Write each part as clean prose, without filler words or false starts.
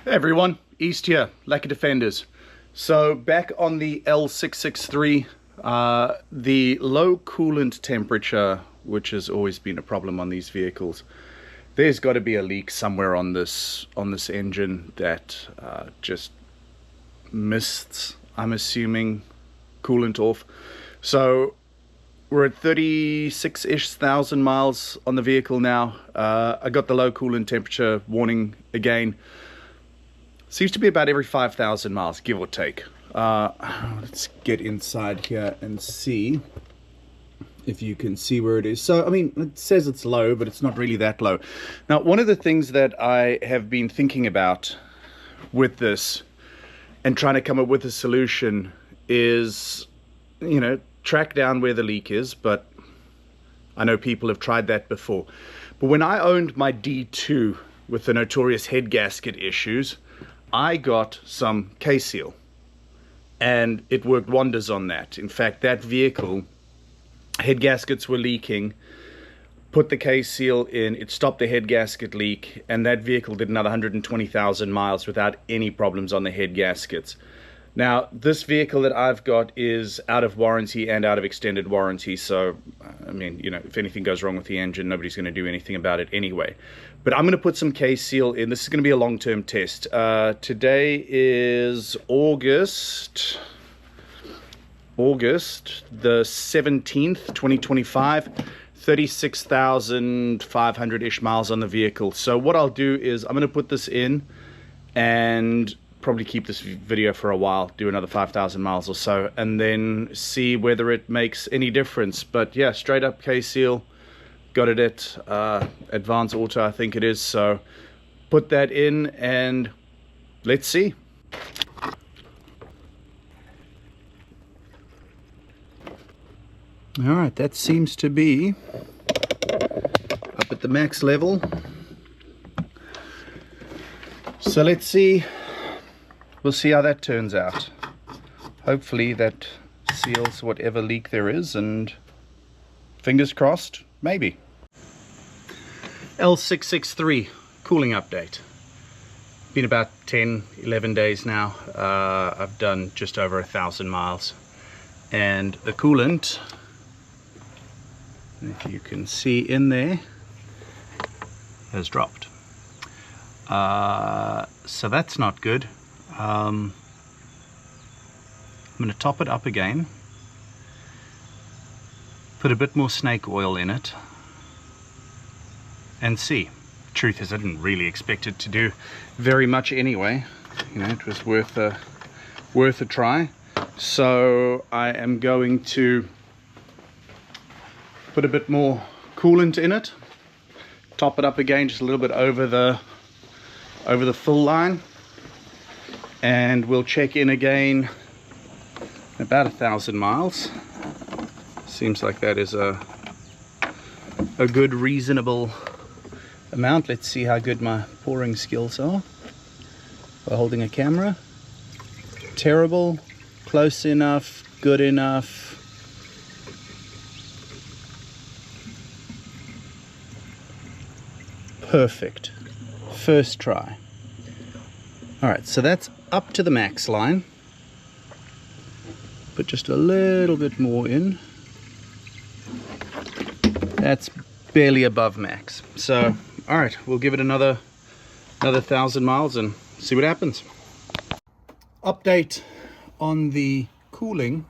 Hey everyone, East here, Lekker Defenders. So back on the L663, the low coolant temperature, which has always been a problem on these vehicles. There's got to be a leak somewhere on this engine that just missed, I'm assuming, coolant off. So we're at 36-ish thousand miles on the vehicle now. I got the low coolant temperature warning again. Seems to be about every 5,000 miles, give or take. Let's get inside here and see if you can see where it is. So, I mean, it says it's low, but it's not really that low. Now, one of the things that I have been thinking about with this and trying to come up with a solution is, you know, track down where the leak is, but I know people have tried that before. But when I owned my D2 with the notorious head gasket issues, I got some K-Seal and it worked wonders on that. In fact, that vehicle, head gaskets were leaking, put the K-Seal in, it stopped the head gasket leak, and that vehicle did another 120,000 miles without any problems on the head gaskets. Now, this vehicle that I've got is out of warranty and out of extended warranty, so, I mean, you know, if anything goes wrong with the engine, nobody's going to do anything about it anyway. But I'm going to put some K-Seal in. This is going to be a long-term test. Today is August the 17th, 2025, 36,500-ish miles on the vehicle. So what I'll do is I'm going to put this in and probably keep this video for a while, do another 5,000 miles or so, and then see whether it makes any difference. But yeah, straight up K-Seal, got it at Advanced Auto, I think it is. So put that in and let's see. All right, that seems to be up at the max level. So let's see. We'll see how that turns out. Hopefully that seals whatever leak there is, and fingers crossed, maybe. L663 cooling update. Been about 10-11 days now. I've done just over 1,000 miles, and the coolant, if you can see in there, has dropped. So that's not good. I'm going to top it up again, put a bit more snake oil in it, and see. Truth is, I didn't really expect it to do very much anyway. You know, it was worth a try. So I am going to put a bit more coolant in it, top it up again just a little bit over the fill line, and we'll check in again in about 1,000 miles. Seems like that is a good, reasonable amount. Let's see how good my pouring skills are by holding a camera. Terrible, close enough, good enough. Perfect. First try. All right, so that's up to the max line. Put just a little bit more in. That's barely above max. So, all right, we'll give it another 1,000 miles and see what happens. Update on the cooling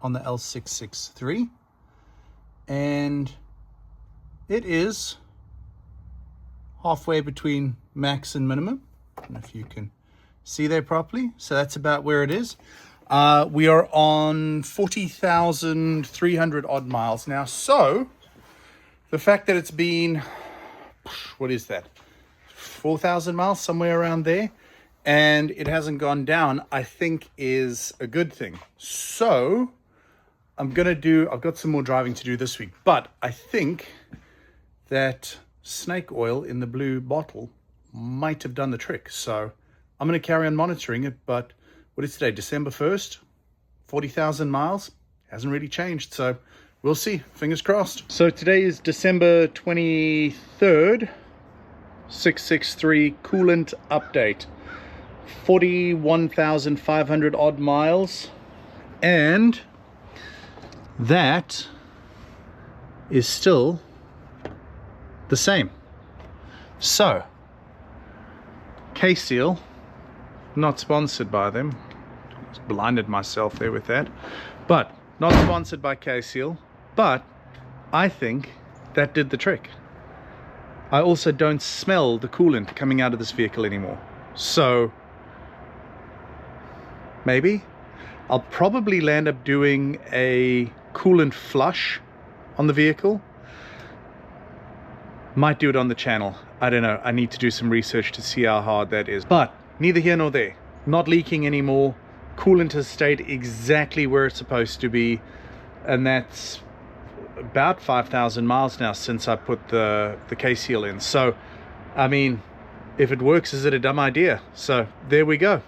on the L663, and it is halfway between max and minimum. I don't know if you can see there properly. So that's about where it is. We are on 40,300 odd miles now. So the fact that it's been, what is that, 4,000 miles, somewhere around there, and it hasn't gone down, I think is a good thing. So I've got some more driving to do this week, but I think that snake oil in the blue bottle might have done the trick. So I'm going to carry on monitoring it. But what is today, December 1st, 40,000 miles, hasn't really changed. So we'll see, fingers crossed. So today is December 23rd, L663 Coolant update. 41,500 odd miles, and that is still the same. So K-Seal, not sponsored by them, just blinded myself there with that, but not sponsored by K-Seal, but I think that did the trick. I also don't smell the coolant coming out of this vehicle anymore, so maybe I'll probably land up doing a coolant flush on the vehicle. Might do it on the channel, I don't know. I need to do some research to see how hard that is, but neither here nor there. Not leaking anymore. Coolant has stayed exactly where it's supposed to be, and that's about 5,000 miles now since I put the K-Seal in. So I mean, if it works, is it a dumb idea? So there we go.